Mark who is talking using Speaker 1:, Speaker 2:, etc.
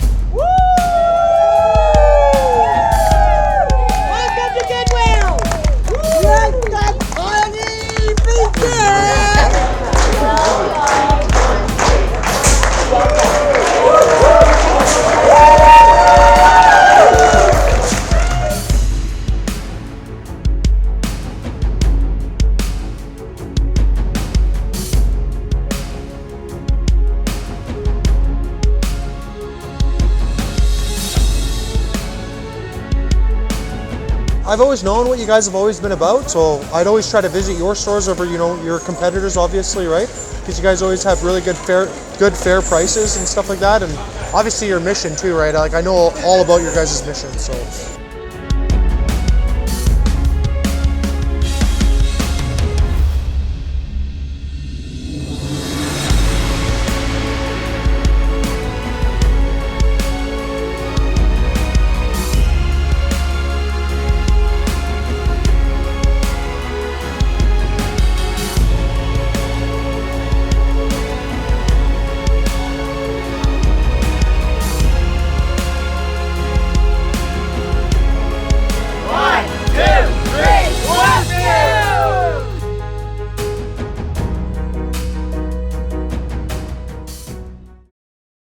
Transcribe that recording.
Speaker 1: Woo! Welcome to Goodwill! Let the party begin!
Speaker 2: I've always known what you guys have always been about, so I'd always try to visit your stores over, your competitors, obviously, right? Because you guys always have really good fair prices and stuff like that, and obviously your mission too, right? Like I know all about your guys' mission, so